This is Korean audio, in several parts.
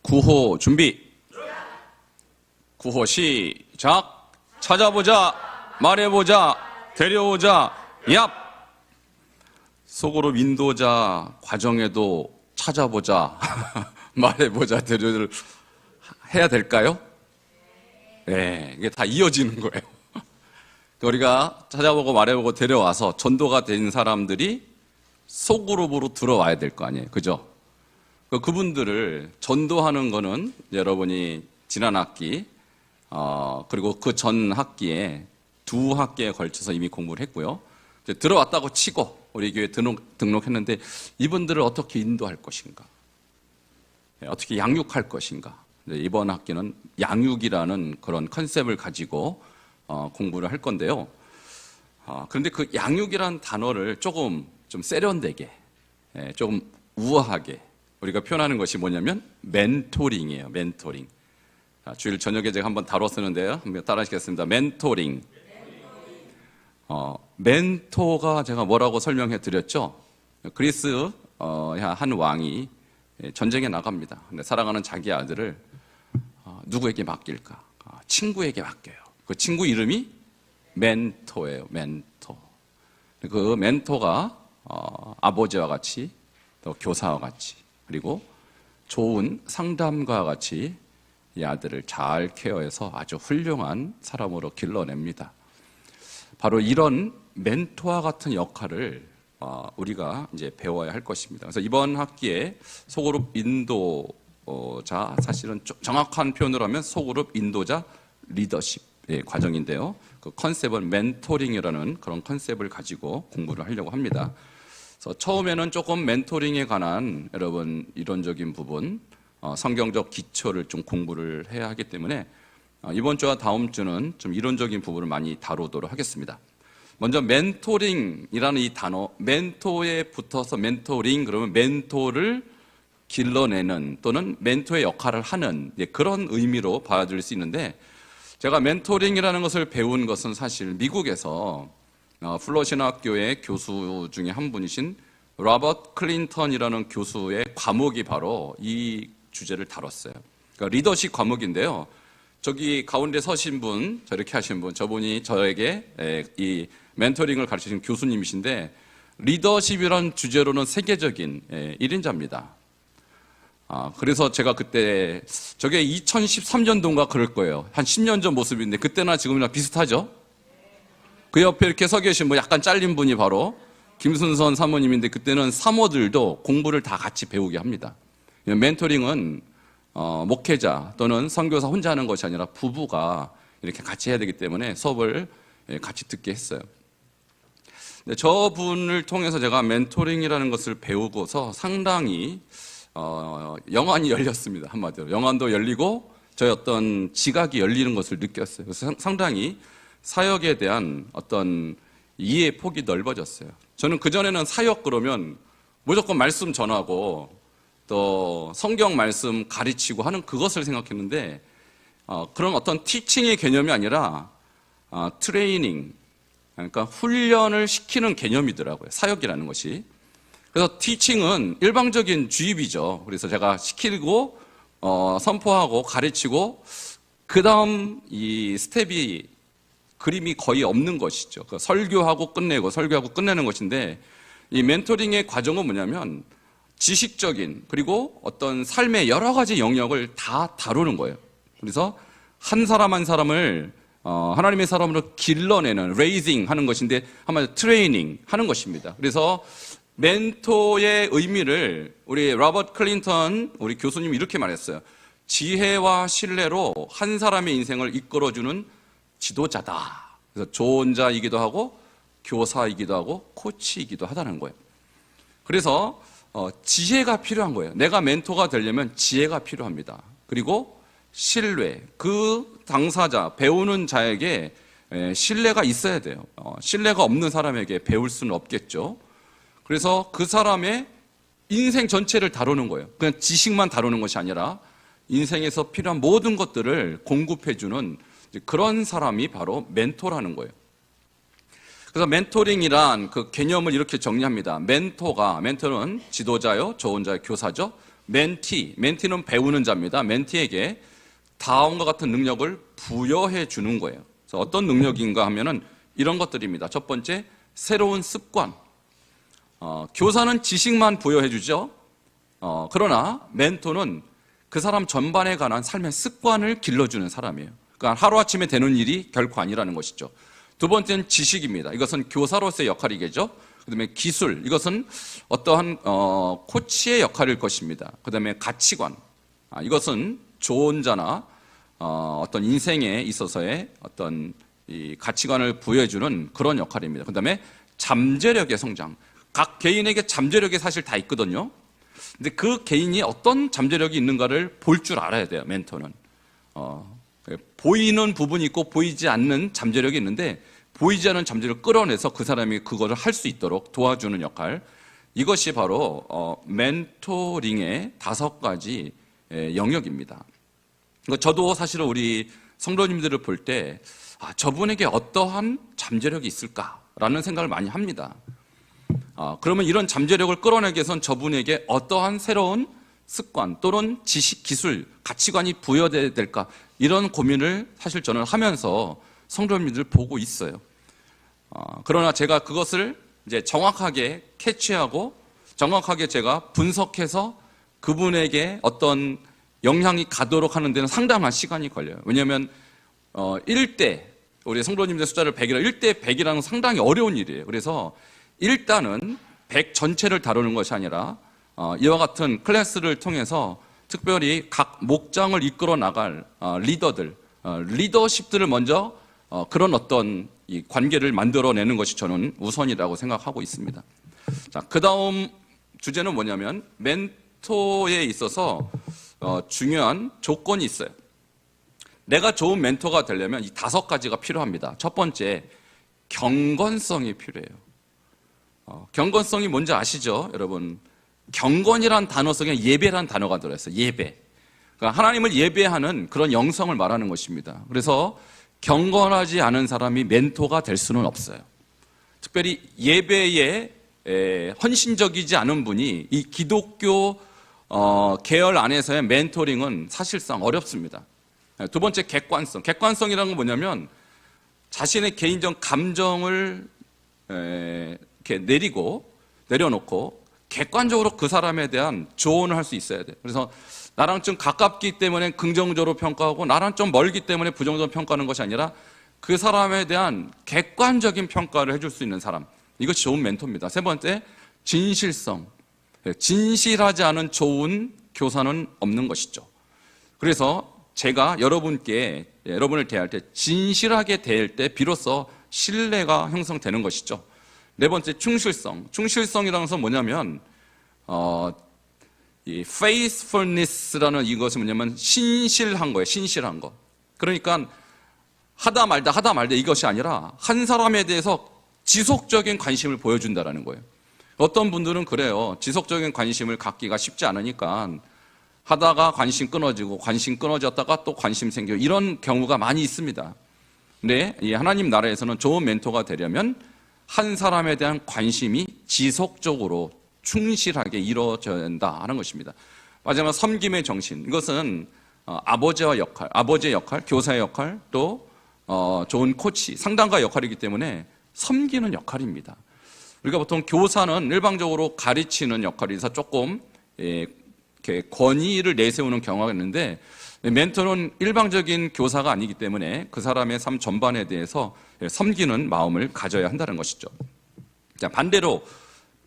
구호 준비. 구호 시작. 찾아보자, 말해보자, 데려오자, 얍. 속으로 인도자 과정에도 찾아보자, 말해보자, 데려오자 해야 될까요? 네, 이게 다 이어지는 거예요. 우리가 찾아보고 말해보고 데려와서 전도가 된 사람들이 소그룹으로 들어와야 될 거 아니에요. 그죠? 그분들을 전도하는 거는 여러분이 지난 학기, 그리고 그 전 학기에 두 학기에 걸쳐서 이미 공부를 했고요. 이제 들어왔다고 치고 우리 교회 등록했는데 이분들을 어떻게 인도할 것인가? 어떻게 양육할 것인가? 이번 학기는 양육이라는 그런 컨셉을 가지고 공부를 할 건데요. 그런데 그 양육이라는 단어를 조금 좀 세련되게, 조금 우아하게 우리가 표현하는 것이 뭐냐면 멘토링이에요. 멘토링. 주일 저녁에 제가 한번 다뤘었는데요. 한번 따라 하시겠습니다. 멘토링. 멘토가 제가 뭐라고 설명해 드렸죠? 그리스 한 왕이 전쟁에 나갑니다. 근데 사랑하는 자기 아들을 누구에게 맡길까? 친구에게 맡겨요. 그 친구 이름이 멘토예요. 멘토. 그 멘토가 아버지와 같이 또 교사와 같이 그리고 좋은 상담가와 같이 이 아들을 잘 케어해서 아주 훌륭한 사람으로 길러냅니다. 바로 이런 멘토와 같은 역할을 우리가 이제 배워야 할 것입니다. 그래서 이번 학기에 소그룹 인도자, 사실은 정확한 표현으로 하면 소그룹 인도자 리더십 과정인데요. 그 컨셉은 멘토링이라는 그런 컨셉을 가지고 공부를 하려고 합니다. 그래서 처음에는 조금 멘토링에 관한 여러분 이론적인 부분, 성경적 기초를 좀 공부를 해야 하기 때문에 이번 주와 다음 주는 좀 이론적인 부분을 많이 다루도록 하겠습니다. 먼저 멘토링이라는 이 단어, 멘토에 붙어서 멘토링 그러면 멘토를 길러내는 또는 멘토의 역할을 하는 그런 의미로 받아들일 수 있는데, 제가 멘토링이라는 것을 배운 것은 사실 미국에서 플러신학교의 교수 중에 한 분이신 로버트 클린턴이라는 교수의 과목이 바로 이 주제를 다뤘어요. 그러니까 리더십 과목인데요. 저기 가운데 서신 분, 저렇게 하신 분, 저분이 저에게 이 멘토링을 가르치신 교수님이신데, 리더십이라는 주제로는 세계적인 1인자입니다. 그래서 제가 그때, 저게 2013년도인가 그럴 거예요. 한 10년 전 모습인데, 그때나 지금이나 비슷하죠? 그 옆에 이렇게 서 계신 분, 약간 잘린 분이 바로 김순선 사모님인데, 그때는 사모들도 공부를 다 같이 배우게 합니다. 멘토링은 목회자 또는 선교사 혼자 하는 것이 아니라 부부가 이렇게 같이 해야 되기 때문에 수업을 같이 듣게 했어요. 저분을 통해서 제가 멘토링이라는 것을 배우고서 상당히 영안이 열렸습니다. 한마디로 영안도 열리고 저의 어떤 지각이 열리는 것을 느꼈어요. 그래서 상당히 사역에 대한 어떤 이해의 폭이 넓어졌어요. 저는 그전에는 사역 그러면 무조건 말씀 전하고 또 성경 말씀 가르치고 하는 그것을 생각했는데, 그런 어떤 티칭의 개념이 아니라 트레이닝, 그러니까 훈련을 시키는 개념이더라고요. 사역이라는 것이. 그래서 티칭은 일방적인 주입이죠. 그래서 제가 시키고 선포하고 가르치고 그 다음 이 스텝이 그림이 거의 없는 것이죠. 그러니까 설교하고 끝내고 설교하고 끝내는 것인데, 이 멘토링의 과정은 뭐냐면 지식적인 그리고 어떤 삶의 여러 가지 영역을 다 다루는 거예요. 그래서 한 사람 한 사람을 하나님의 사람으로 길러내는 레이징 하는 것인데, 한마디로 트레이닝 하는 것입니다. 그래서 멘토의 의미를 우리 로버트 클린턴 우리 교수님이 이렇게 말했어요. 지혜와 신뢰로 한 사람의 인생을 이끌어주는 지도자다. 그래서 조언자이기도 하고 교사이기도 하고 코치이기도 하다는 거예요. 그래서 지혜가 필요한 거예요. 내가 멘토가 되려면 지혜가 필요합니다. 그리고 신뢰, 그 당사자, 배우는 자에게 신뢰가 있어야 돼요. 신뢰가 없는 사람에게 배울 수는 없겠죠. 그래서 그 사람의 인생 전체를 다루는 거예요. 그냥 지식만 다루는 것이 아니라 인생에서 필요한 모든 것들을 공급해주는 그런 사람이 바로 멘토라는 거예요. 그래서 멘토링이란 그 개념을 이렇게 정리합니다. 멘토는 지도자요, 조언자요, 교사죠. 멘티는 배우는 자입니다. 멘티에게 다음과 같은 능력을 부여해 주는 거예요. 그래서 어떤 능력인가 하면은 이런 것들입니다. 첫 번째, 새로운 습관. 교사는 지식만 부여해 주죠. 그러나 멘토는 그 사람 전반에 관한 삶의 습관을 길러주는 사람이에요. 그러니까 하루아침에 되는 일이 결코 아니라는 것이죠. 두 번째는 지식입니다. 이것은 교사로서의 역할이겠죠. 그 다음에 기술, 이것은 어떠한 코치의 역할일 것입니다. 그 다음에 가치관, 이것은 조언자나 어떤 인생에 있어서의 어떤 이 가치관을 부여해주는 그런 역할입니다. 그 다음에 잠재력의 성장. 각 개인에게 잠재력이 사실 다 있거든요. 근데 그 개인이 어떤 잠재력이 있는가를 볼 줄 알아야 돼요, 멘토는. 보이는 부분이 있고 보이지 않는 잠재력이 있는데 보이지 않는 잠재력을 끌어내서 그 사람이 그거를 할 수 있도록 도와주는 역할. 이것이 바로 멘토링의 5가지 영역입니다. 저도 사실은 우리 성도님들을 볼 때 저분에게 어떠한 잠재력이 있을까라는 생각을 많이 합니다. 그러면 이런 잠재력을 끌어내기 위해서는 저분에게 어떠한 새로운 습관 또는 지식, 기술, 가치관이 부여돼야 될까, 이런 고민을 사실 저는 하면서 성도님들 보고 있어요. 그러나 제가 그것을 이제 정확하게 캐치하고 정확하게 제가 분석해서 그분에게 어떤 영향이 가도록 하는 데는 상당한 시간이 걸려요. 왜냐하면 1대, 우리 성도님들 숫자를 100이라 1대 100이라는 건 상당히 어려운 일이에요. 그래서 일단은 100 전체를 다루는 것이 아니라 이와 같은 클래스를 통해서 특별히 각 목장을 이끌어 나갈 리더들, 리더십들을 먼저 그런 어떤 이 관계를 만들어내는 것이 저는 우선이라고 생각하고 있습니다. 자, 그 다음 주제는 뭐냐면 멘토에 있어서 중요한 조건이 있어요. 내가 좋은 멘토가 되려면 이 5가지가 필요합니다. 첫 번째, 경건성이 필요해요. 경건성이 뭔지 아시죠, 여러분? 경건이란 단어 속에 예배란 단어가 들어있어요. 예배. 그러니까 하나님을 예배하는 그런 영성을 말하는 것입니다. 그래서 경건하지 않은 사람이 멘토가 될 수는 없어요. 특별히 예배에 헌신적이지 않은 분이 이 기독교 계열 안에서의 멘토링은 사실상 어렵습니다. 두 번째, 객관성. 객관성이라는 건 뭐냐면 자신의 개인적 감정을 이렇게 내려놓고 객관적으로 그 사람에 대한 조언을 할 수 있어야 돼요. 그래서 나랑 좀 가깝기 때문에 긍정적으로 평가하고 나랑 좀 멀기 때문에 부정적으로 평가하는 것이 아니라 그 사람에 대한 객관적인 평가를 해줄 수 있는 사람, 이것이 좋은 멘토입니다. 세 번째, 진실성. 진실하지 않은 좋은 교사는 없는 것이죠. 그래서 제가 여러분을 대할 때 진실하게 대할 때 비로소 신뢰가 형성되는 것이죠. 네 번째, 충실성. 충실성이라는 것은 뭐냐면 이 faithfulness라는 이것은 뭐냐면 신실한 거예요. 신실한 거. 그러니까 하다 말다 이것이 아니라 한 사람에 대해서 지속적인 관심을 보여준다라는 거예요. 어떤 분들은 그래요. 지속적인 관심을 갖기가 쉽지 않으니까 하다가 관심 끊어지고 관심 끊어졌다가 또 관심 생기고 이런 경우가 많이 있습니다. 근데 이 하나님 나라에서는 좋은 멘토가 되려면 한 사람에 대한 관심이 지속적으로 충실하게 이루어져야 한다 하는 것입니다. 마지막, 섬김의 정신. 이것은 아버지의 역할, 교사의 역할, 또 좋은 코치, 상담가 역할이기 때문에 섬기는 역할입니다. 우리가 보통 교사는 일방적으로 가르치는 역할이라서 조금 이렇게 권위를 내세우는 경우가 있는데 멘토는 일방적인 교사가 아니기 때문에 그 사람의 삶 전반에 대해서 섬기는 마음을 가져야 한다는 것이죠. 자, 반대로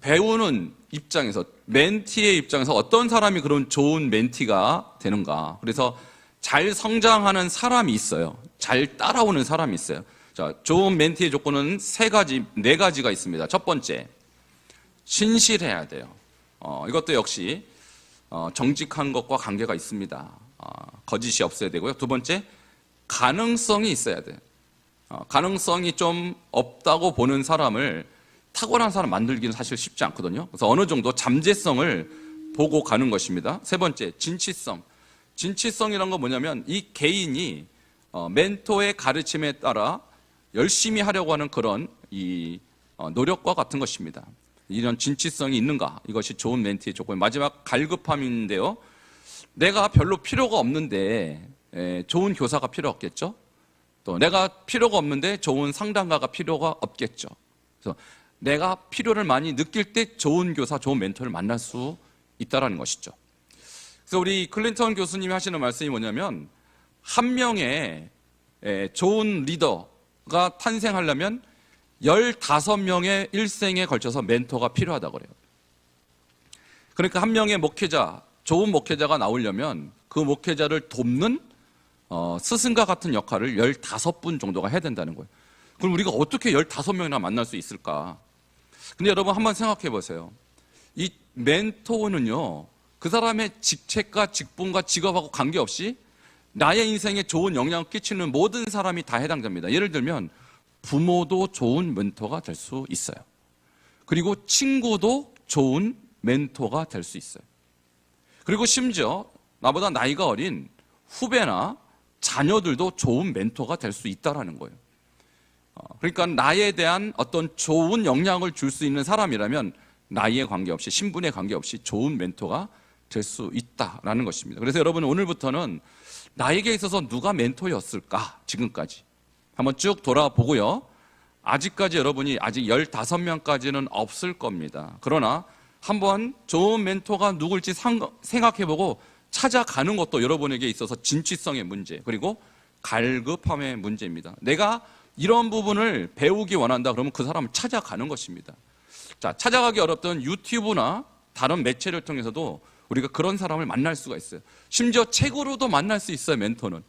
배우는 입장에서, 멘티의 입장에서 어떤 사람이 그런 좋은 멘티가 되는가. 그래서 잘 성장하는 사람이 있어요. 잘 따라오는 사람이 있어요. 자, 좋은 멘티의 조건은 4가지가 있습니다. 첫 번째, 신실해야 돼요. 이것도 역시 정직한 것과 관계가 있습니다. 거짓이 없어야 되고요. 두 번째, 가능성이 있어야 돼요. 가능성이 좀 없다고 보는 사람을 탁월한 사람 만들기는 사실 쉽지 않거든요. 그래서 어느 정도 잠재성을 보고 가는 것입니다. 세 번째, 진취성. 진취성이란 건 뭐냐면 이 개인이 멘토의 가르침에 따라 열심히 하려고 하는 그런 이 노력과 같은 것입니다. 이런 진취성이 있는가? 이것이 좋은 멘토의 조건. 마지막 갈급함인데요. 내가 별로 필요가 없는데 좋은 교사가 필요 없겠죠? 또 내가 필요가 없는데 좋은 상담가가 필요가 없겠죠. 그래서 내가 필요를 많이 느낄 때 좋은 교사, 좋은 멘토를 만날 수 있다는 것이죠. 그래서 우리 클린턴 교수님이 하시는 말씀이 뭐냐면 한 명의 좋은 리더가 탄생하려면 15명의 일생에 걸쳐서 멘토가 필요하다고 그래요. 그러니까 한 명의 목회자, 좋은 목회자가 나오려면 그 목회자를 돕는 스승과 같은 역할을 15분 정도가 해야 된다는 거예요. 그럼 우리가 어떻게 15명이나 만날 수 있을까? 근데 여러분 한번 생각해 보세요. 이 멘토는요, 그 사람의 직책과 직분과 직업하고 관계없이 나의 인생에 좋은 영향을 끼치는 모든 사람이 다 해당됩니다. 예를 들면 부모도 좋은 멘토가 될 수 있어요. 그리고 친구도 좋은 멘토가 될 수 있어요. 그리고 심지어 나보다 나이가 어린 후배나 자녀들도 좋은 멘토가 될 수 있다는 거예요. 그러니까 나에 대한 어떤 좋은 영향을 줄 수 있는 사람이라면 나이에 관계없이, 신분에 관계없이 좋은 멘토가 될 수 있다라는 것입니다. 그래서 여러분 오늘부터는 나에게 있어서 누가 멘토였을까? 지금까지 한번 쭉 돌아보고요. 아직까지 여러분이 아직 15명까지는 없을 겁니다. 그러나 한번 좋은 멘토가 누굴지 생각해보고 찾아가는 것도 여러분에게 있어서 진취성의 문제, 그리고 갈급함의 문제입니다. 내가 이런 부분을 배우기 원한다 그러면 그 사람을 찾아가는 것입니다. 자, 찾아가기 어렵던 유튜브나 다른 매체를 통해서도 우리가 그런 사람을 만날 수가 있어요. 심지어 책으로도 만날 수 있어요, 멘토는.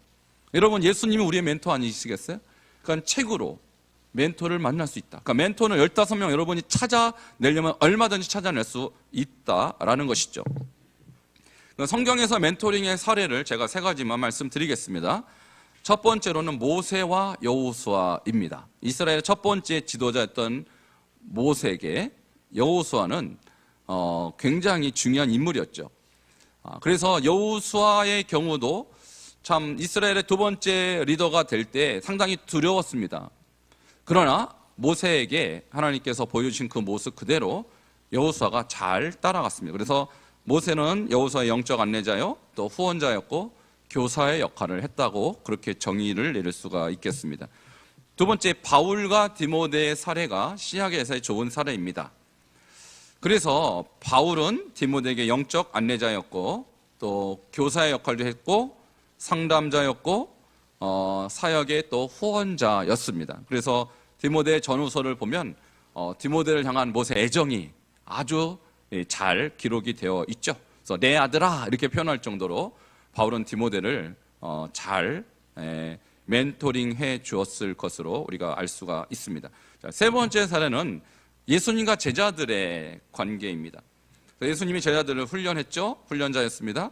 여러분, 예수님이 우리의 멘토 아니시겠어요? 그러니까 책으로 멘토를 만날 수 있다. 그러니까 멘토는 15명 여러분이 찾아내려면 얼마든지 찾아낼 수 있다라는 것이죠. 성경에서 멘토링의 사례를 제가 3가지만 말씀드리겠습니다. 첫 번째로는 모세와 여호수아입니다. 이스라엘의 첫 번째 지도자였던 모세에게 여호수아는 굉장히 중요한 인물이었죠. 그래서 여호수아의 경우도 참 이스라엘의 두 번째 리더가 될 때 상당히 두려웠습니다. 그러나 모세에게 하나님께서 보여주신 그 모습 그대로 여호수아가 잘 따라갔습니다. 그래서 모세는 여호수아의 영적 안내자요, 또 후원자였고 교사의 역할을 했다고 그렇게 정의를 내릴 수가 있겠습니다. 두 번째, 바울과 디모데의 사례가 신약에서의 좋은 사례입니다. 그래서 바울은 디모데에게 영적 안내자였고 또 교사의 역할도 했고 상담자였고 사역의 또 후원자였습니다. 그래서 디모데 전후서를 보면 디모데를 향한 모세의 애정이 아주 잘 기록이 되어 있죠. 그래서 내 아들아 이렇게 표현할 정도로 바울은 디모데를 잘 멘토링해 주었을 것으로 우리가 알 수가 있습니다. 자, 세 번째 사례는 예수님과 제자들의 관계입니다. 예수님이 제자들을 훈련했죠. 훈련자였습니다.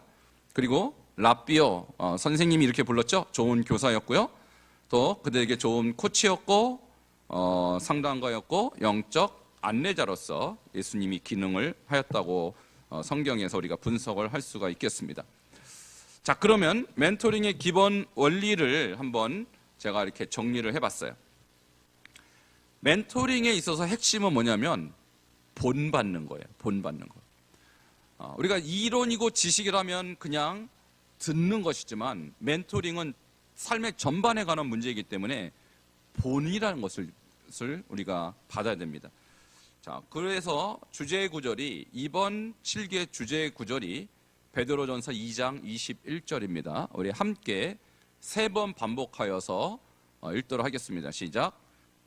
그리고 랍비오 선생님이 이렇게 불렀죠. 좋은 교사였고요. 또 그들에게 좋은 코치였고 상담가였고 영적 안내자로서 예수님이 기능을 하였다고 성경에서 우리가 분석을 할 수가 있겠습니다. 자, 그러면 멘토링의 기본 원리를 한번 제가 이렇게 정리를 해봤어요. 멘토링에 있어서 핵심은 뭐냐면 본받는 거예요. 본받는 거. 우리가 이론이고 지식이라면 그냥 듣는 것이지만 멘토링은 삶의 전반에 관한 문제이기 때문에 본이라는 것을 우리가 받아야 됩니다. 자, 그래서 주제 구절이 이번 7개 주제 구절이 베드로전서 2장 21절입니다. 우리 함께 3번 반복하여서 읽도록 하겠습니다. 시작.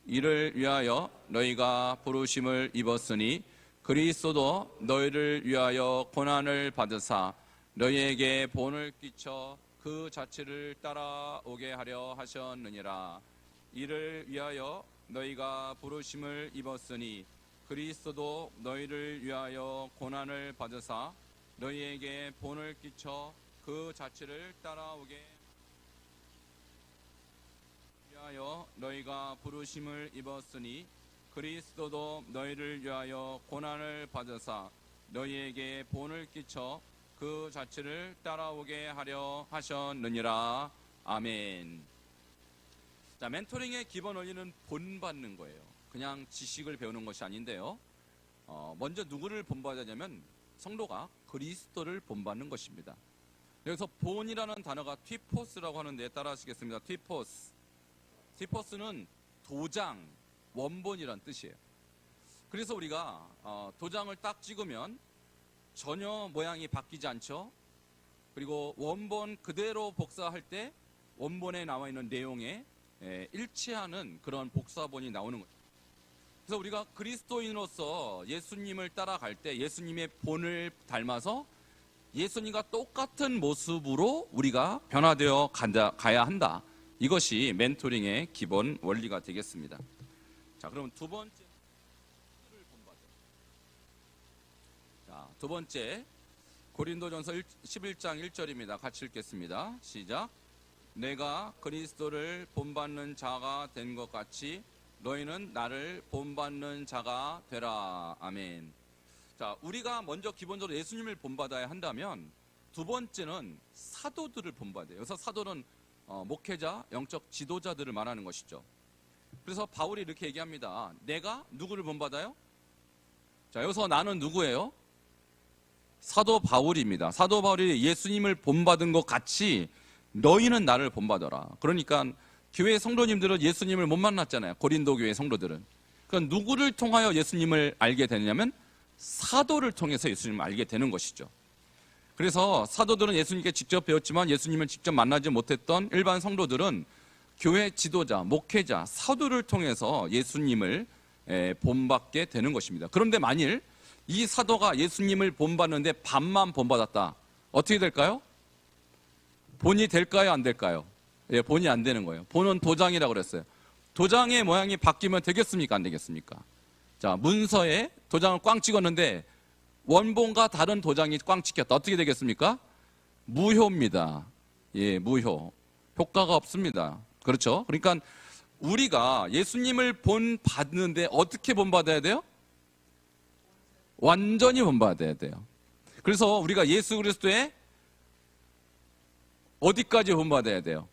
이를 위하여 너희가 부르심을 입었으니 그리스도도 너희를 위하여 고난을 받으사 너희에게 본을 끼쳐 그 자체를 따라오게 하려 하셨느니라. 이를 위하여 너희가 부르심을 입었으니 그리스도도 너희를 위하여 고난을 받으사 너희에게 본을 끼쳐 그 자체를 따라오게 위하여 너희가 부르심을 입었으니 그리스도도 너희를 위하여 고난을 받으사 너희에게 본을 끼쳐 그 자체를 따라오게 하려 하셨느니라. 아멘. 자, 멘토링의 기본 원리는 본받는 거예요. 그냥 지식을 배우는 것이 아닌데요. 먼저 누구를 본받았냐면 성도가 그리스도를 본받는 것입니다. 여기서 본이라는 단어가 티포스라고 하는데 따라 하시겠습니다. 티포스. 티포스는 도장, 원본이란 뜻이에요. 그래서 우리가 도장을 딱 찍으면 전혀 모양이 바뀌지 않죠. 그리고 원본 그대로 복사할 때 원본에 나와 있는 내용에 일치하는 그런 복사본이 나오는 거예요. 그래서 우리가 그리스도인으로서 예수님을 따라갈 때 예수님의 본을 닮아서 예수님과 똑같은 모습으로 우리가 변화되어 가야 한다. 이것이 멘토링의 기본 원리가 되겠습니다. 자, 그럼 두 번째, 두 번째 고린도전서 11장 1절입니다. 같이 읽겠습니다. 시작. 내가 그리스도를 본받는 자가 된 것 같이 너희는 나를 본받는 자가 되라. 아멘. 자, 우리가 먼저 기본적으로 예수님을 본받아야 한다면 두 번째는 사도들을 본받아요. 여기서 사도는 목회자, 영적 지도자들을 말하는 것이죠. 그래서 바울이 이렇게 얘기합니다. 내가 누구를 본받아요? 자, 여기서 나는 누구예요? 사도 바울입니다. 사도 바울이 예수님을 본받은 것 같이 너희는 나를 본받아라. 그러니까 교회 성도님들은 예수님을 못 만났잖아요. 고린도 교회 성도들은. 그러니까 누구를 통하여 예수님을 알게 되냐면 사도를 통해서 예수님을 알게 되는 것이죠. 그래서 사도들은 예수님께 직접 배웠지만 예수님을 직접 만나지 못했던 일반 성도들은 교회 지도자, 목회자, 사도를 통해서 예수님을 본받게 되는 것입니다. 그런데 만일 이 사도가 예수님을 본받는데 반만 본받았다. 어떻게 될까요? 본이 될까요? 안 될까요? 예, 본이 안 되는 거예요. 본은 도장이라고 그랬어요. 도장의 모양이 바뀌면 되겠습니까? 안 되겠습니까? 자, 문서에 도장을 꽝 찍었는데 원본과 다른 도장이 꽝 찍혔다. 어떻게 되겠습니까? 무효입니다. 예, 무효. 효과가 없습니다. 그렇죠? 그러니까 우리가 예수님을 본받는데 어떻게 본받아야 돼요? 완전히 본받아야 돼요. 그래서 우리가 예수 그리스도의 어디까지 본받아야 돼요?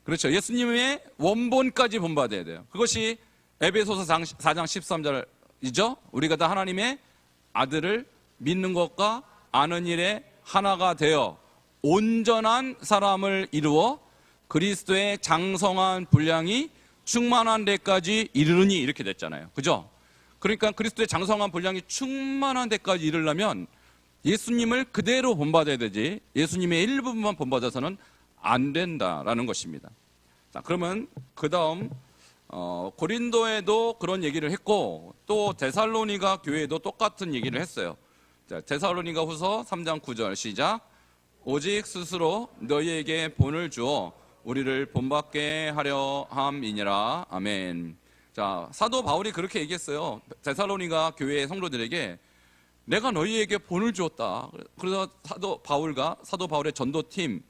그렇죠. 예수님의 원본까지 본받아야 돼요. 그것이 에베소서 4장 13절이죠. 우리가 다 하나님의 아들을 믿는 것과 아는 일에 하나가 되어 온전한 사람을 이루어 그리스도의 장성한 분량이 충만한 데까지 이르르니 이렇게 됐잖아요. 그죠? 그러니까 그리스도의 장성한 분량이 충만한 데까지 이르려면 예수님을 그대로 본받아야 되지 예수님의 일부분만 본받아서는 안 된다라는 것입니다. 자, 그러면 그 다음 고린도에도 그런 얘기를 했고 또 데살로니가 교회에도 똑같은 얘기를 했어요. 자, 데살로니가 후서 3장 9절 시작. 오직 스스로 너희에게 본을 주어 우리를 본받게 하려 함이니라. 아멘. 자, 사도 바울이 그렇게 얘기했어요. 데살로니가 교회의 성도들에게 내가 너희에게 본을 주었다. 그래서 사도 바울의 전도팀을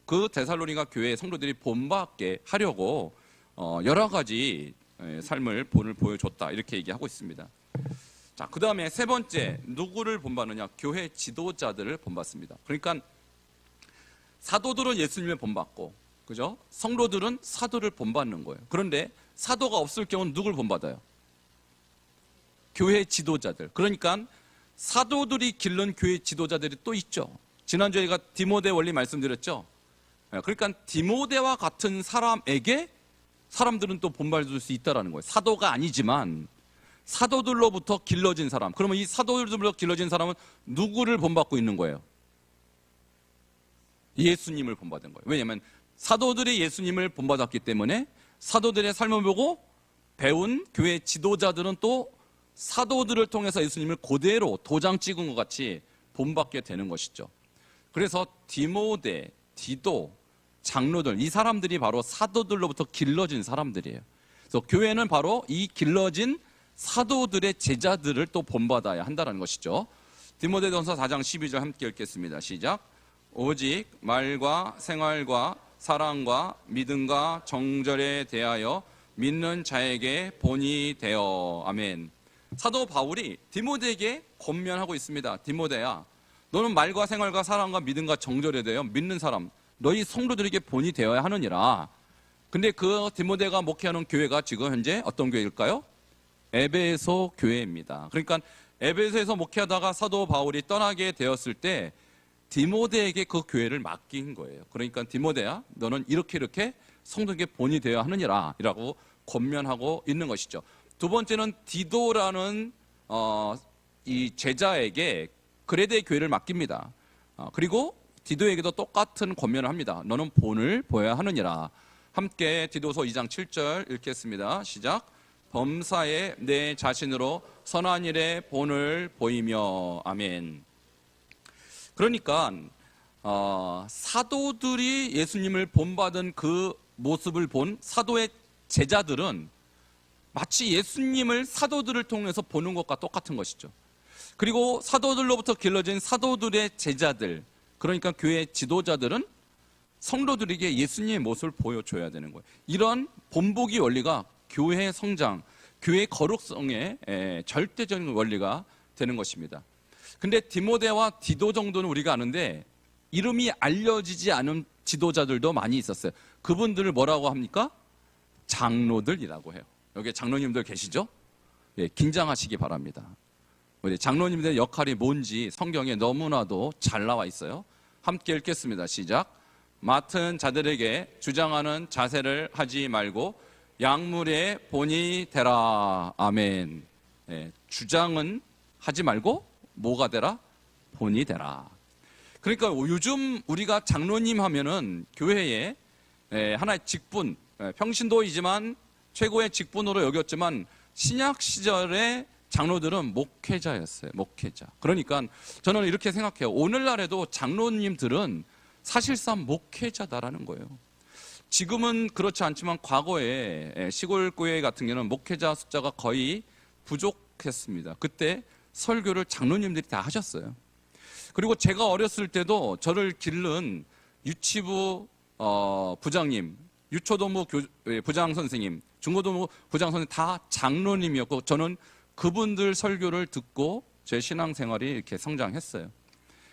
그 데살로니가 교회의 성도들이 본받게 하려고 여러 가지 삶을 본을 보여줬다. 이렇게 얘기하고 있습니다. 자, 그 다음에 세 번째 누구를 본받느냐? 교회 지도자들을 본받습니다. 그러니까 사도들은 예수님을 본받고, 그죠? 성도들은 사도를 본받는 거예요. 그런데 사도가 없을 경우는 누굴 본받아요? 교회 지도자들. 그러니까 사도들이 기른 교회 지도자들이 또 있죠. 지난주에 제가 디모데 원리 말씀드렸죠. 그러니까 디모데와 같은 사람에게 사람들은 또 본받을 수 있다는 거예요. 사도가 아니지만 사도들로부터 길러진 사람. 그러면 이 사도들로부터 길러진 사람은 누구를 본받고 있는 거예요? 예수님을 본받은 거예요. 왜냐하면 사도들이 예수님을 본받았기 때문에 사도들의 삶을 보고 배운 교회 지도자들은 또 사도들을 통해서 예수님을 그대로 도장 찍은 것 같이 본받게 되는 것이죠. 그래서 디모데, 디도, 장로들, 이 사람들이 바로 사도들로부터 길러진 사람들이에요. 그래서 교회는 바로 이 길러진 사도들의 제자들을 또 본받아야 한다는 것이죠. 디모데전서 4장 12절 함께 읽겠습니다. 시작. 오직 말과 생활과 사랑과 믿음과 정절에 대하여 믿는 자에게 본이 되어. 아멘. 사도 바울이 디모데에게 권면하고 있습니다. 디모데야, 너는 말과 생활과 사랑과 믿음과 정절에 대하여 믿는 사람, 너희 성도들에게 본이 되어야 하느니라. 근데 그 디모데가 목회하는 교회가 지금 현재 어떤 교회일까요? 에베소 교회입니다. 그러니까 에베소에서 목회하다가 사도 바울이 떠나게 되었을 때 디모데에게 그 교회를 맡긴 거예요. 그러니까 디모데야, 너는 이렇게 성도에게 본이 되어야 하느니라 라고 권면하고 있는 것이죠. 두 번째는 디도라는 이 제자에게 그레데 교회를 맡깁니다. 그리고 디도에게도 똑같은 권면을 합니다. 너는 본을 보여야 하느니라. 함께 디도서 2장 7절 읽겠습니다. 시작. 범사에 내 자신으로 선한 일에 본을 보이며. 아멘. 그러니까 사도들이 예수님을 본받은 그 모습을 본 사도의 제자들은 마치 예수님을 사도들을 통해서 보는 것과 똑같은 것이죠. 그리고 사도들로부터 길러진 사도들의 제자들, 그러니까 교회 지도자들은 성도들에게 예수님의 모습을 보여줘야 되는 거예요. 이런 본보기 원리가 교회의 성장, 교회의 거룩성의 절대적인 원리가 되는 것입니다. 근데 디모데와 디도 정도는 우리가 아는데 이름이 알려지지 않은 지도자들도 많이 있었어요. 그분들을 뭐라고 합니까? 장로들이라고 해요. 여기 장로님들 계시죠? 예, 긴장하시기 바랍니다. 우리 장로님들의 역할이 뭔지 성경에 너무나도 잘 나와 있어요. 함께 읽겠습니다. 시작. 맡은 자들에게 주장하는 자세를 하지 말고 약물의 본이 되라. 아멘. 예, 주장은 하지 말고 뭐가 되라? 본이 되라. 그러니까 요즘 우리가 장로님 하면은 교회에 하나의 직분, 평신도이지만 최고의 직분으로 여겼지만 신약 시절에 장로들은 목회자였어요. 목회자. 그러니까 저는 이렇게 생각해요. 오늘날에도 장로님들은 사실상 목회자다라는 거예요. 지금은 그렇지 않지만 과거에 시골 교회 같은 경우는 목회자 숫자가 거의 부족했습니다. 그때 설교를 장로님들이 다 하셨어요. 그리고 제가 어렸을 때도 저를 기른 유치부 부장님, 유초도무 부장 선생님, 중고도무 부장 선생님 다 장로님이었고 저는 그분들 설교를 듣고 제 신앙생활이 이렇게 성장했어요.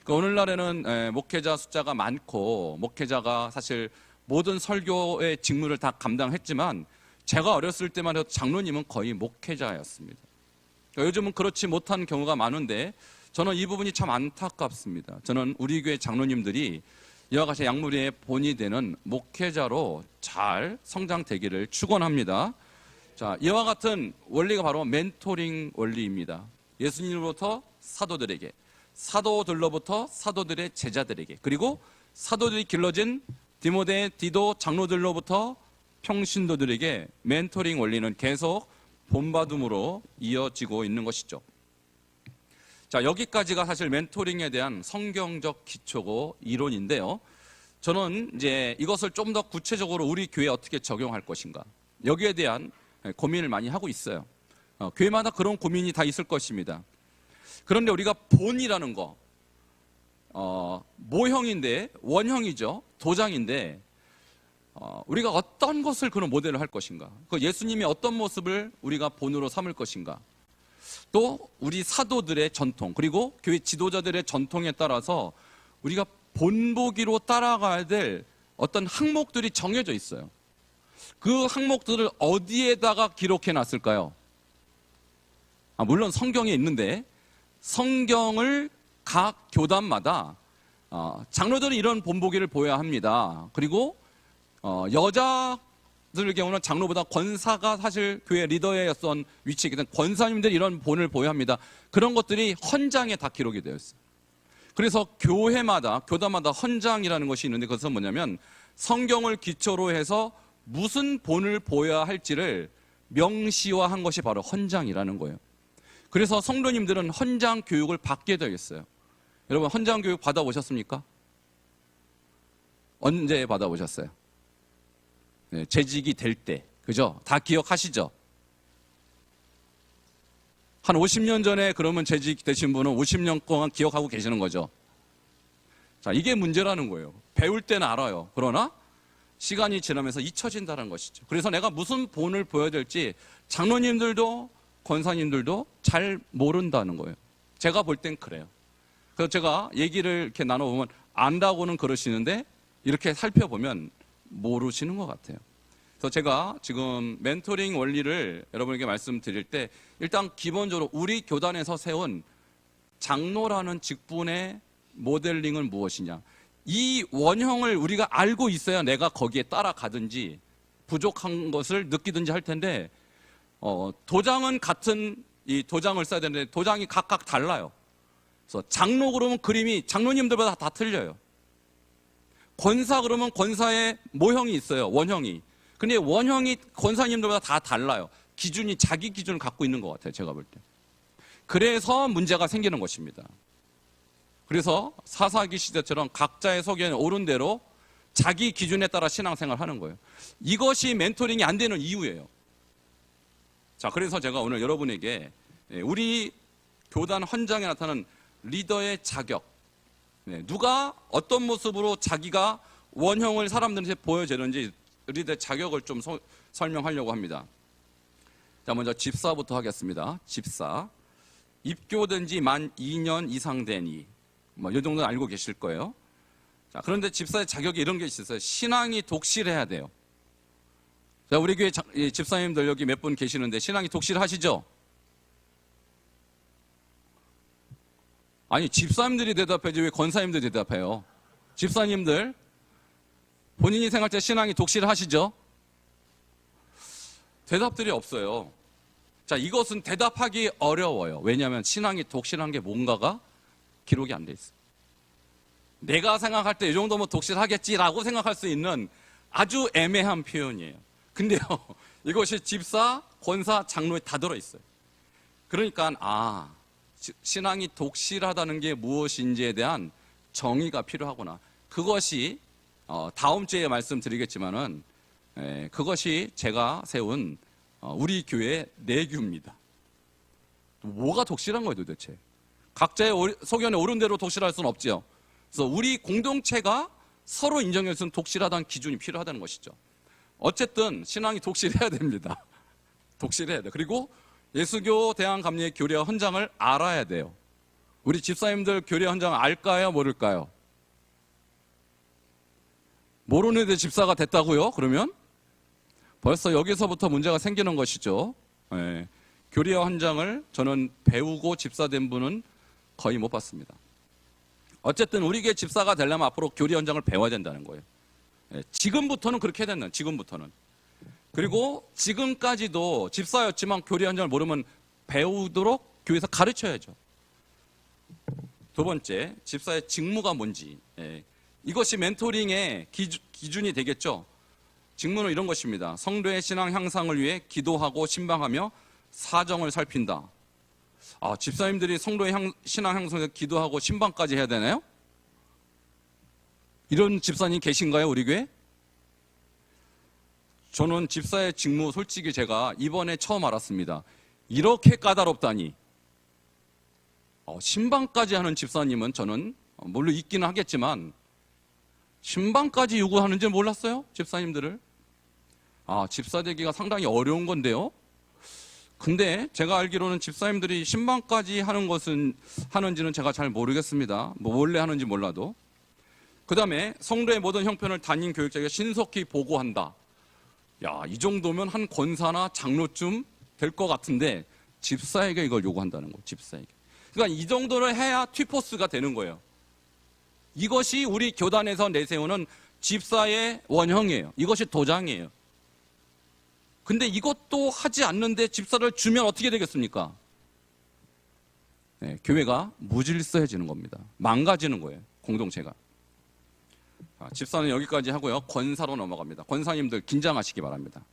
그러니까 오늘날에는 목회자 숫자가 많고 목회자가 사실 모든 설교의 직무를 다 감당했지만 제가 어렸을 때만 해도 장로님은 거의 목회자였습니다. 그러니까 요즘은 그렇지 못한 경우가 많은데 저는 이 부분이 참 안타깝습니다. 저는 우리 교회 장로님들이 이와 같이 약물의 본이 되는 목회자로 잘 성장되기를 축원합니다. 자, 이와 같은 원리가 바로 멘토링 원리입니다. 예수님으로부터 사도들에게, 사도들로부터 사도들의 제자들에게, 그리고 사도들이 길러진 디모데, 디도 장로들로부터 평신도들에게 멘토링 원리는 계속 본받음으로 이어지고 있는 것이죠. 자, 여기까지가 사실 멘토링에 대한 성경적 기초고 이론인데요. 저는 이제 이것을 좀 더 구체적으로 우리 교회에 어떻게 적용할 것인가, 여기에 대한 고민을 많이 하고 있어요. 교회마다 그런 고민이 다 있을 것입니다. 그런데 우리가 본이라는 거, 모형인데 원형이죠. 도장인데 우리가 어떤 것을 그런 모델을 할 것인가, 그 예수님이 어떤 모습을 우리가 본으로 삼을 것인가, 또 우리 사도들의 전통, 그리고 교회 지도자들의 전통에 따라서 우리가 본보기로 따라가야 될 어떤 항목들이 정해져 있어요. 그 항목들을 어디에다가 기록해 놨을까요? 물론 성경에 있는데 성경을 각 교단마다 장로들은 이런 본보기를 보여야 합니다. 그리고 여자들의 경우는 장로보다 권사가 사실 교회 리더였던 위치이기 때문에 권사님들이 이런 본을 보여야 합니다. 그런 것들이 헌장에 다 기록이 되어 있어요. 그래서 교회마다, 교단마다 헌장이라는 것이 있는데 그것은 뭐냐면 성경을 기초로 해서 무슨 본을 보여야 할지를 명시화한 것이 바로 헌장이라는 거예요. 그래서 성도님들은 헌장 교육을 받게 되어 있어요. 여러분, 헌장 교육 받아보셨습니까? 언제 받아보셨어요? 네, 재직이 될 때, 그죠? 다 기억하시죠? 한 50년 전에 그러면 재직 되신 분은 50년 동안 기억하고 계시는 거죠. 자, 이게 문제라는 거예요. 배울 때는 알아요. 그러나 시간이 지나면서 잊혀진다는 것이죠. 그래서 내가 무슨 본을 보여야 될지 장로님들도 권사님들도 잘 모른다는 거예요. 제가 볼 땐 그래요. 그래서 제가 얘기를 이렇게 나눠보면 안다고는 그러시는데 이렇게 살펴보면 모르시는 것 같아요. 그래서 제가 지금 멘토링 원리를 여러분에게 말씀드릴 때 일단 기본적으로 우리 교단에서 세운 장로라는 직분의 모델링은 무엇이냐. 이 원형을 우리가 알고 있어야 내가 거기에 따라가든지 부족한 것을 느끼든지 할 텐데 도장은 같은 이 도장을 써야 되는데 도장이 각각 달라요. 그래서 장로 그러면 그림이 장로님들보다 다 틀려요. 권사 그러면 권사의 모형이 있어요. 원형이. 근데 원형이 권사님들보다 다 달라요. 기준이 자기 기준을 갖고 있는 것 같아요. 제가 볼 때. 그래서 문제가 생기는 것입니다. 그래서 사사기 시대처럼 각자의 소견에 옳은 대로 자기 기준에 따라 신앙생활을 하는 거예요. 이것이 멘토링이 안 되는 이유예요. 자, 그래서 제가 오늘 여러분에게 우리 교단 헌장에 나타나는 리더의 자격, 누가 어떤 모습으로 자기가 원형을 사람들한테 보여주는지 리더의 자격을 좀 설명하려고 합니다. 자, 먼저 집사부터 하겠습니다. 집사. 입교된 지 만 2년 이상 되니, 이 정도는 알고 계실 거예요. 자, 그런데 집사의 자격이 이런 게 있어요. 신앙이 독실해야 돼요. 자, 우리 교회 집사님들 여기 몇 분 계시는데 신앙이 독실하시죠? 아니, 집사님들이 대답해야지 왜 권사님들이 대답해요? 집사님들, 본인이 생각할 때 신앙이 독실하시죠? 대답들이 없어요. 자, 이것은 대답하기 어려워요. 왜냐하면 신앙이 독실한 게 뭔가가 기록이 안 돼 있어요. 내가 생각할 때 이 정도면 독실하겠지라고 생각할 수 있는 아주 애매한 표현이에요. 근데요, 이것이 집사, 권사, 장로에 다 들어있어요. 그러니까 신앙이 독실하다는 게 무엇인지에 대한 정의가 필요하구나. 그것이 다음 주에 말씀드리겠지만은 그것이 제가 세운 우리 교회의 내규입니다. 뭐가 독실한 거예요 도대체? 각자의 소견에 옳은 대로 독실할 수는 없죠. 그래서 우리 공동체가 서로 인정할 수 있는 독실하다는 기준이 필요하다는 것이죠. 어쨌든 신앙이 독실해야 됩니다. 독실해야 돼요. 그리고 예수교 대한감리의 교리와 헌장을 알아야 돼요. 우리 집사님들 교리 헌장 알까요? 모를까요? 모르는 애들 집사가 됐다고요? 그러면 벌써 여기서부터 문제가 생기는 것이죠. 교리와 헌장을 저는 배우고 집사된 분은 거의 못 봤습니다. 어쨌든 우리 교회 집사가 되려면 앞으로 교리 헌장을 배워야 된다는 거예요. 지금부터는 그렇게 해야 된다. 지금부터는. 그리고 지금까지도 집사였지만 교리 헌장을 모르면 배우도록 교회에서 가르쳐야죠. 두 번째, 집사의 직무가 뭔지. 이것이 멘토링의 기준이 되겠죠. 직무는 이런 것입니다. 성도의 신앙 향상을 위해 기도하고 신방하며 사정을 살핀다. 집사님들이 성도의 신앙 향상에 기도하고 신방까지 해야 되나요? 이런 집사님 계신가요, 우리 교회? 저는 집사의 직무 솔직히 제가 이번에 처음 알았습니다. 이렇게 까다롭다니. 신방까지 하는 집사님은 저는 물론 있기는 하겠지만 신방까지 요구하는지 몰랐어요, 집사님들을. 집사 되기가 상당히 어려운 건데요. 근데 제가 알기로는 집사님들이 신방까지 하는 것은 하는지는 제가 잘 모르겠습니다. 원래 하는지 몰라도. 그 다음에 성도의 모든 형편을 담임 교육자에게 신속히 보고한다. 이 정도면 한 권사나 장로쯤 될 것 같은데 집사에게 이걸 요구한다는 거예요. 집사에게. 그러니까 이 정도를 해야 튀포스가 되는 거예요. 이것이 우리 교단에서 내세우는 집사의 원형이에요. 이것이 도장이에요. 근데 이것도 하지 않는데 집사를 주면 어떻게 되겠습니까? 교회가 무질서해지는 겁니다. 망가지는 거예요. 공동체가. 집사는 여기까지 하고요. 권사로 넘어갑니다. 권사님들 긴장하시기 바랍니다.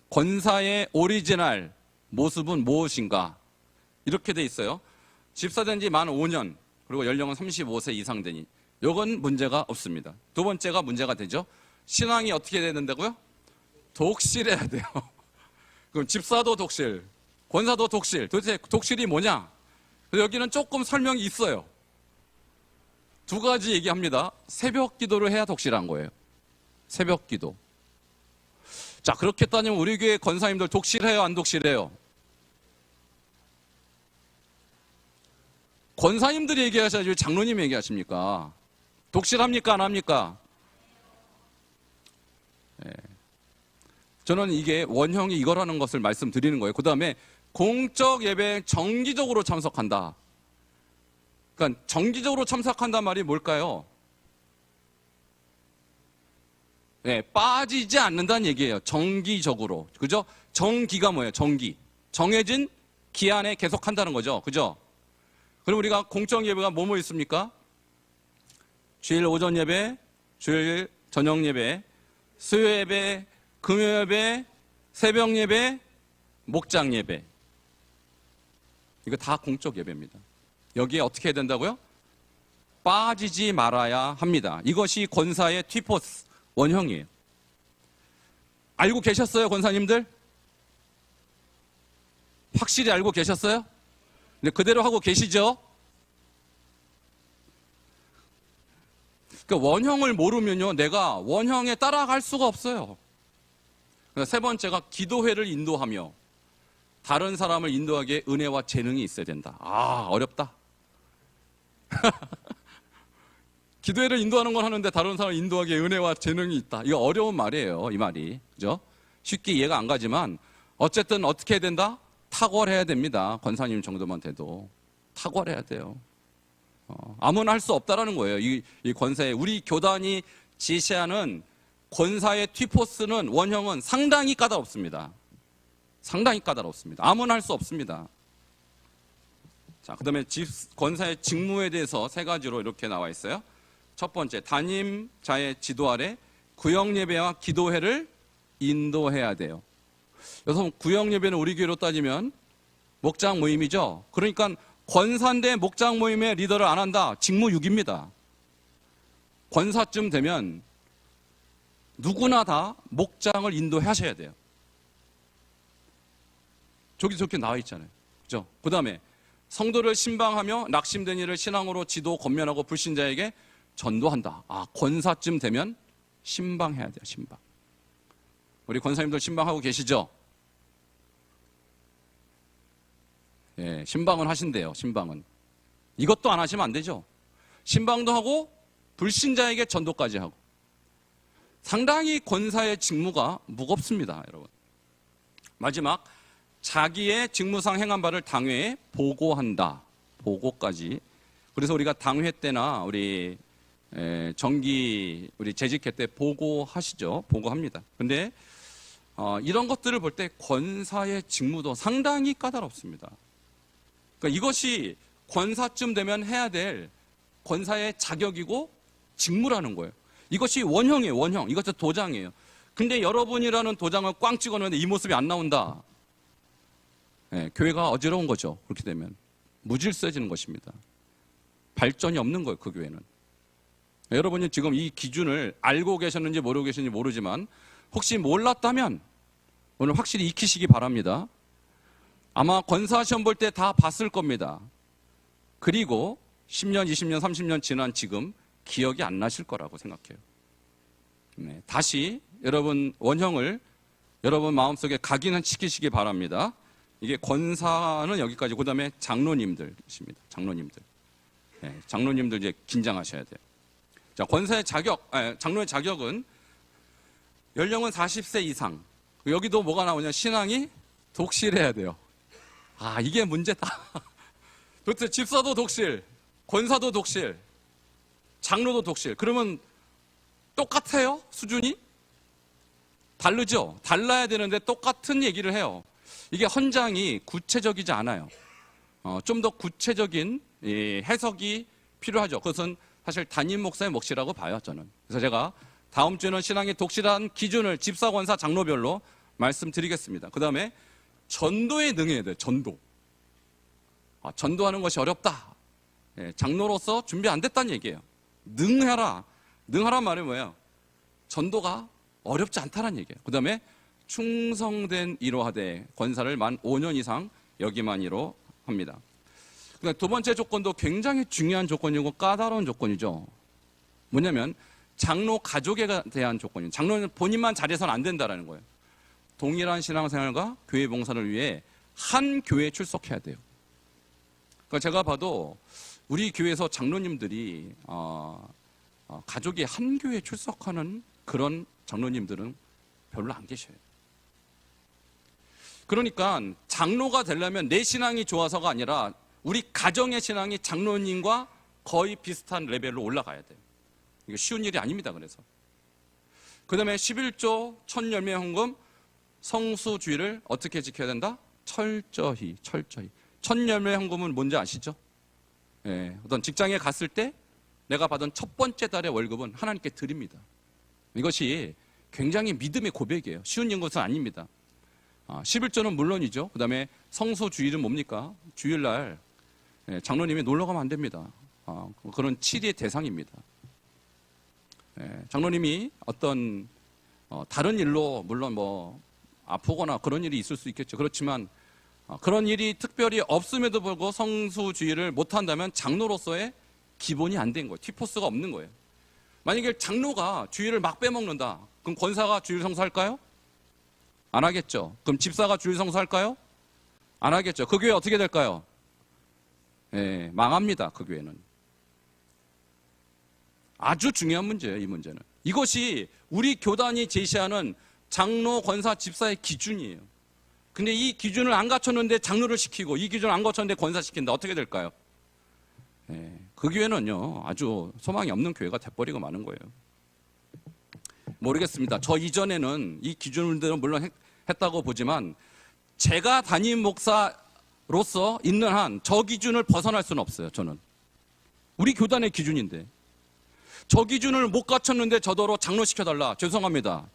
권사의 오리지널 모습은 무엇인가? 이렇게 돼 있어요. 집사된 지 만 5년, 그리고 연령은 35세 이상 되니 이건 문제가 없습니다. 두 번째가 문제가 되죠. 신앙이 어떻게 되야 된다고요? 독실해야 돼요. 그럼 집사도 독실, 권사도 독실. 도대체 독실이 뭐냐? 여기는 조금 설명이 있어요. 두 가지 얘기합니다. 새벽 기도를 해야 독실한 거예요. 새벽 기도. 자, 그렇게 따지면 우리 교회 권사님들 독실해요, 안 독실해요? 권사님들이 얘기하셔야지 왜 장로님이 얘기하십니까? 독실합니까, 안 합니까? 저는 이게 원형이 이거라는 것을 말씀드리는 거예요. 그 다음에 공적 예배에 정기적으로 참석한다. 그러니까 정기적으로 참석한다는 말이 뭘까요? 네, 빠지지 않는다는 얘기예요. 정기적으로. 그죠? 정기가 뭐예요? 정기. 정해진 기한에 계속 한다는 거죠. 그죠? 그럼 우리가 공적 예배가 뭐뭐 있습니까? 주일 오전 예배, 주일 저녁 예배, 수요 예배, 금요 예배, 새벽 예배, 목장 예배. 이거 다 공적 예배입니다. 여기에 어떻게 해야 된다고요? 빠지지 말아야 합니다. 이것이 권사의 튀포스 원형이에요. 알고 계셨어요, 권사님들? 확실히 알고 계셨어요? 근데 그대로 하고 계시죠? 그러니까 원형을 모르면요, 내가 원형에 따라갈 수가 없어요. 세 번째가 기도회를 인도하며 다른 사람을 인도하기에 은혜와 재능이 있어야 된다. 아, 어렵다. 기도회를 인도하는 건 하는데 다른 사람을 인도하기에 은혜와 재능이 있다. 이거 어려운 말이에요, 이 말이. 그죠? 쉽게 이해가 안 가지만 어쨌든 어떻게 해야 된다? 탁월해야 됩니다. 권사님 정도만 돼도 탁월해야 돼요. 아무나 할 수 없다라는 거예요. 이 권사에 우리 교단이 제시하는 권사의 튀포스는 원형은 상당히 까다롭습니다. 상당히 까다롭습니다. 아무나 할 수 없습니다. 자, 그 다음에 권사의 직무에 대해서 세 가지로 이렇게 나와 있어요. 첫 번째, 담임자의 지도 아래 구역예배와 기도회를 인도해야 돼요. 여러분, 구역예배는 우리 교회로 따지면 목장 모임이죠. 그러니까 권사인데 목장 모임의 리더를 안 한다. 직무 6입니다. 권사쯤 되면 누구나 다 목장을 인도하셔야 돼요. 저기 저렇게 나와 있잖아요. 그죠? 그 다음에 성도를 신방하며 낙심된 이를 신앙으로 지도 권면하고 불신자에게 전도한다. 아, 권사쯤 되면 신방해야 돼요. 신방. 우리 권사님들 신방하고 계시죠? 예, 신방은 하신대요. 신방은. 이것도 안 하시면 안 되죠. 신방도 하고 불신자에게 전도까지 하고. 상당히 권사의 직무가 무겁습니다, 여러분. 마지막, 자기의 직무상 행한 바를 당회에 보고한다. 보고까지. 그래서 우리가 당회 때나 우리 정기 우리 재직회 때 보고하시죠. 보고합니다. 근데 이런 것들을 볼 때 권사의 직무도 상당히 까다롭습니다. 그러니까 이것이 권사쯤 되면 해야 될 권사의 자격이고 직무라는 거예요. 이것이 원형이에요. 원형. 이것도 도장이에요. 근데 여러분이라는 도장을 꽝 찍어놓는데 이 모습이 안 나온다. 네, 교회가 어지러운 거죠. 그렇게 되면 무질서해지는 것입니다. 발전이 없는 거예요. 그 교회는. 여러분이 지금 이 기준을 알고 계셨는지 모르고 계셨는지 모르지만 혹시 몰랐다면 오늘 확실히 익히시기 바랍니다. 아마 권사 시험 볼 때 다 봤을 겁니다. 그리고 10년, 20년, 30년 지난 지금 기억이 안 나실 거라고 생각해요. 네, 다시 여러분 원형을 여러분 마음속에 각인을 시키시기 바랍니다. 이게 권사는 여기까지. 그 다음에 장로님들이십니다. 장로님들. 네, 장로님들 이제 긴장하셔야 돼요. 자, 권사의 자격, 장로의 자격은 연령은 40세 이상. 여기도 뭐가 나오냐? 신앙이 독실해야 돼요. 아, 이게 문제다. 도대체 집사도 독실, 권사도 독실, 장로도 독실. 그러면 똑같아요? 수준이? 다르죠? 달라야 되는데 똑같은 얘기를 해요. 이게 헌장이 구체적이지 않아요. 좀 더 구체적인 해석이 필요하죠. 그것은 사실 담임 목사의 몫이라고 봐요, 저는. 그래서 제가 다음 주에는 신앙의 독실한 기준을 집사, 권사, 장로별로 말씀드리겠습니다. 그 다음에 전도에 능해야 돼요. 전도. 전도하는 것이 어렵다. 장로로서 준비 안 됐다는 얘기예요. 능해라. 능하란 말이 뭐예요? 전도가 어렵지 않다는 얘기예요. 그 다음에 충성된 이로 하되 권사를 만 5년 이상 여기만이로 합니다. 그러니까 두 번째 조건도 굉장히 중요한 조건이고 까다로운 조건이죠. 뭐냐면 장로 가족에 대한 조건이에요. 장로는 본인만 잘해서는 안 된다는 거예요. 동일한 신앙생활과 교회 봉사를 위해 한 교회에 출석해야 돼요. 그러니까 제가 봐도 우리 교회에서 장로님들이 가족이 한 교회에 출석하는 그런 장로님들은 별로 안 계셔요. 그러니까 장로가 되려면 내 신앙이 좋아서가 아니라 우리 가정의 신앙이 장로님과 거의 비슷한 레벨로 올라가야 돼요. 이거 쉬운 일이 아닙니다. 그래서 그 다음에 11조 천열매 헌금 성수주의를 어떻게 지켜야 된다? 철저히. 천열매 헌금은 뭔지 아시죠? 예, 어떤 직장에 갔을 때 내가 받은 첫 번째 달의 월급은 하나님께 드립니다. 이것이 굉장히 믿음의 고백이에요. 쉬운 것은 아닙니다. 11조는 물론이죠. 그 다음에 성수주일은 뭡니까? 주일날 장로님이 놀러 가면 안 됩니다. 그런 치리의 대상입니다. 장로님이 어떤 다른 일로 물론 뭐 아프거나 그런 일이 있을 수 있겠죠. 그렇지만 그런 일이 특별히 없음에도 불구하고 성수주의를 못한다면 장로로서의 기본이 안 된 거예요. 티포스가 없는 거예요. 만약에 장로가 주의를 막 빼먹는다. 그럼 권사가 주일 성수할까요? 안 하겠죠. 그럼 집사가 주일 성수할까요? 안 하겠죠. 그 교회 어떻게 될까요? 망합니다. 그 교회는. 아주 중요한 문제예요. 이 문제는. 이것이 우리 교단이 제시하는 장로, 권사, 집사의 기준이에요. 근데 이 기준을 안 갖췄는데 장로를 시키고 이 기준을 안 갖췄는데 권사 시킨다. 어떻게 될까요? 그 교회는요 아주 소망이 없는 교회가 돼버리고 마는 거예요. 모르겠습니다. 저 이전에는 이 기준들은 물론 했다고 보지만 제가 담임 목사로서 있는 한 저 기준을 벗어날 수는 없어요. 저는 우리 교단의 기준인데 저 기준을 못 갖췄는데 저더러 장로 시켜달라. 죄송합니다.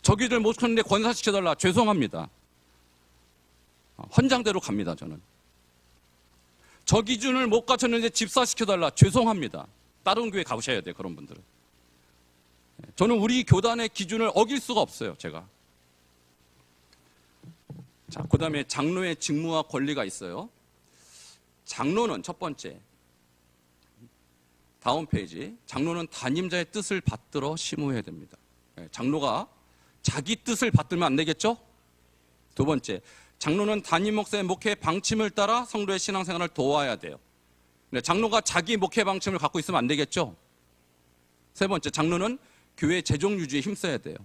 저 기준을 못 갖췄는데 권사 시켜달라. 죄송합니다. 헌장대로 갑니다. 저는 저 기준을 못 갖췄는데 집사 시켜달라. 죄송합니다. 다른 교회 가보셔야 돼요. 그런 분들은. 저는 우리 교단의 기준을 어길 수가 없어요. 제가. 자, 그 다음에 장로의 직무와 권리가 있어요. 장로는 첫 번째, 다음 페이지. 장로는 담임자의 뜻을 받들어 심우해야 됩니다. 장로가 자기 뜻을 받들면 안 되겠죠? 두 번째, 장로는 담임 목사의 목회 방침을 따라 성도의 신앙생활을 도와야 돼요. 장로가 자기 목회 방침을 갖고 있으면 안 되겠죠? 세 번째, 장로는 교회 재정 유지에 힘써야 돼요.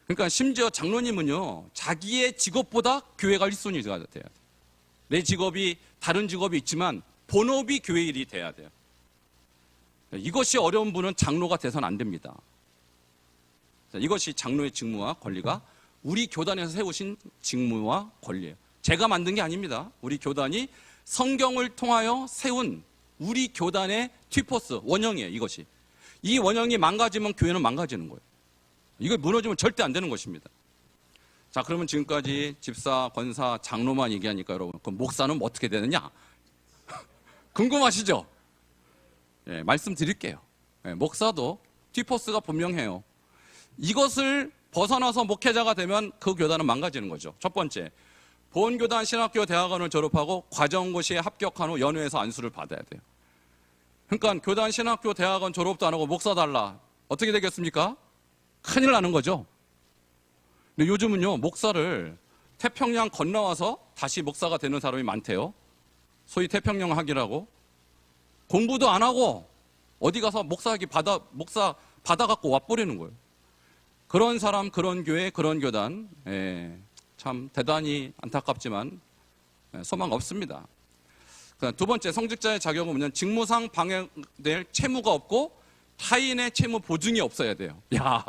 그러니까 심지어 장로님은요 자기의 직업보다 교회가 1순위가 돼야 돼요. 내 직업이 다른 직업이 있지만 본업이 교회 일이 돼야 돼요. 이것이 어려운 분은 장로가 돼서는 안 됩니다. 이것이 장로의 직무와 권리가 우리 교단에서 세우신 직무와 권리예요. 제가 만든 게 아닙니다. 우리 교단이 성경을 통하여 세운 우리 교단의 튀포스 원형이에요. 이것이. 이 원형이 망가지면 교회는 망가지는 거예요. 이거 무너지면 절대 안 되는 것입니다. 자, 그러면 지금까지 집사, 권사, 장로만 얘기하니까 여러분, 그럼 목사는 어떻게 되느냐? 궁금하시죠? 말씀드릴게요. 목사도 튀포스가 분명해요. 이것을 벗어나서 목회자가 되면 그 교단은 망가지는 거죠. 첫 번째, 본교단 신학교 대학원을 졸업하고 과정고시에 합격한 후 연회에서 안수를 받아야 돼요. 그러니까 교단 신학교 대학원 졸업도 안 하고 목사 달라. 어떻게 되겠습니까? 큰일 나는 거죠. 근데 요즘은요 목사를 태평양 건너와서 다시 목사가 되는 사람이 많대요. 소위 태평양 학이라고. 공부도 안 하고 어디 가서 목사 받아갖고 와버리는 거예요. 그런 사람, 그런 교회, 그런 교단, 참 대단히 안타깝지만 소망 없습니다. 두 번째, 성직자의 자격은 뭐냐면 직무상 방해될 채무가 없고 타인의 채무 보증이 없어야 돼요. 야,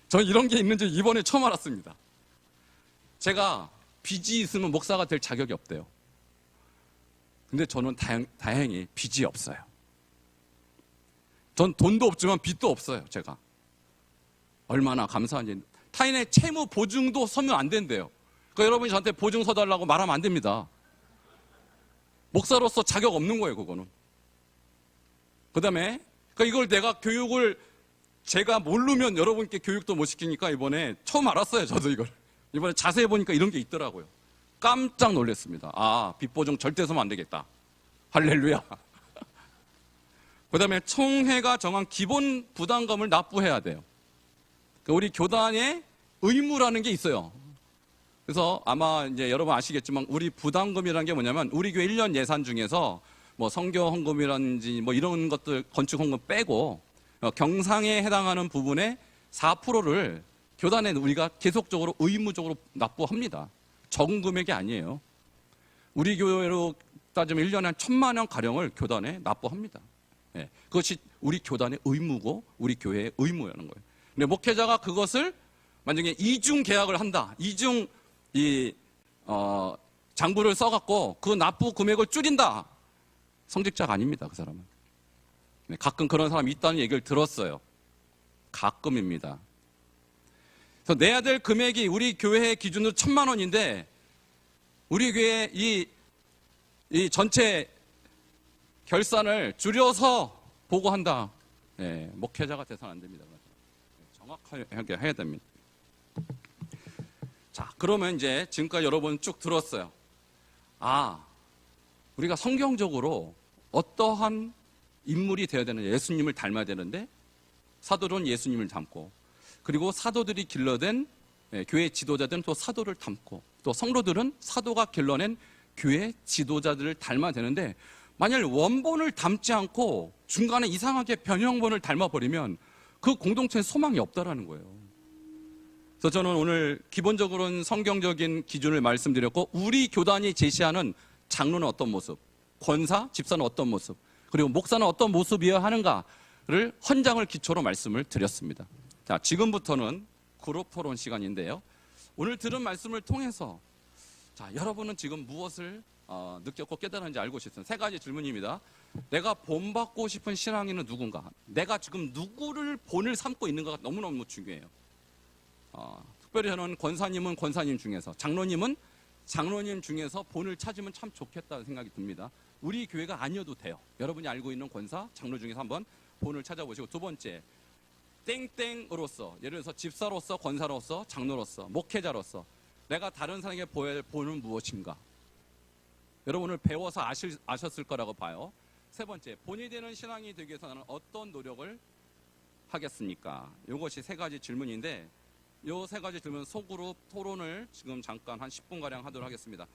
저 이런 게 있는지 이번에 처음 알았습니다. 제가 빚이 있으면 목사가 될 자격이 없대요. 근데 저는 다행히 빚이 없어요. 전 돈도 없지만 빚도 없어요. 제가. 얼마나 감사한지. 타인의 채무 보증도 서면 안 된대요. 그러니까 여러분이 저한테 보증 서달라고 말하면 안 됩니다. 목사로서 자격 없는 거예요, 그거는. 그 다음에, 그러니까 이걸 내가 교육을 제가 모르면 여러분께 교육도 못 시키니까 이번에 처음 알았어요, 저도 이걸. 이번에 자세히 보니까 이런 게 있더라고요. 깜짝 놀랐습니다. 아, 빚보증 절대 서면 안 되겠다. 할렐루야. 그 다음에 총회가 정한 기본 부담금을 납부해야 돼요. 우리 교단의 의무라는 게 있어요. 그래서 아마 이제 여러분 아시겠지만 우리 부담금이라는 게 뭐냐면 우리 교회 1년 예산 중에서 뭐 성교 헌금이라든지 뭐 이런 것들 건축 헌금 빼고 경상에 해당하는 부분의 4%를 교단에 우리가 계속적으로 의무적으로 납부합니다. 적은 금액이 아니에요. 우리 교회로 따지면 1년에 한 1,000만 원 가량을 교단에 납부합니다. 예, 그것이 우리 교단의 의무고 우리 교회의 의무라는 거예요. 근데 목회자가 그것을 만약에 이중 계약을 한다. 이중 장부를 써갖고 그 납부 금액을 줄인다. 성직자가 아닙니다. 그 사람은. 네, 가끔 그런 사람이 있다는 얘기를 들었어요. 가끔입니다. 그래서 내야 될 금액이 우리 교회의 기준으로 1,000만 원인데 우리 교회 이 전체 결산을 줄여서 보고한다. 네, 목회자가 돼서는 안 됩니다. 정확하게 해야 됩니다. 자, 그러면 이제 지금까지 여러분 쭉 들었어요. 우리가 성경적으로 어떠한 인물이 되어야 되는 예수님을 닮아야 되는데 사도들은 예수님을 닮고 그리고 사도들이 길러낸 교회 지도자들은 또 사도를 닮고 또 성도들은 사도가 길러낸 교회 지도자들을 닮아야 되는데 만약 원본을 닮지 않고 중간에 이상하게 변형본을 닮아버리면 그 공동체에 소망이 없다라는 거예요. 그래서 저는 오늘 기본적으로는 성경적인 기준을 말씀드렸고 우리 교단이 제시하는 장로는 어떤 모습, 권사, 집사는 어떤 모습, 그리고 목사는 어떤 모습이어야 하는가를 헌장을 기초로 말씀을 드렸습니다. 자, 지금부터는 그룹 토론 시간인데요. 오늘 들은 말씀을 통해서 자, 여러분은 지금 무엇을 느꼈고 깨달았는지 알고 싶습니다. 세 가지 질문입니다. 내가 본받고 싶은 신앙인은 누군가? 내가 지금 누구를 본을 삼고 있는가가 너무너무 중요해요. 특별히 저는 권사님은 권사님 중에서, 장로님은 장로님 중에서 본을 찾으면 참 좋겠다는 생각이 듭니다. 우리 교회가 아니어도 돼요. 여러분이 알고 있는 권사, 장로 중에서 한번 본을 찾아보시고, 두 번째, 땡땡으로서, 예를 들어서 집사로서, 권사로서, 장로로서, 목회자로서 내가 다른 사람에게 보여야 할 본은 무엇인가? 여러분을 배워서 아셨을 거라고 봐요. 세 번째, 본이 되는 신앙이 되기 위해서 나는 어떤 노력을 하겠습니까? 이것이 세 가지 질문인데 이 세 가지 질문 소그룹 토론을 지금 잠깐 한 10분가량 하도록 하겠습니다.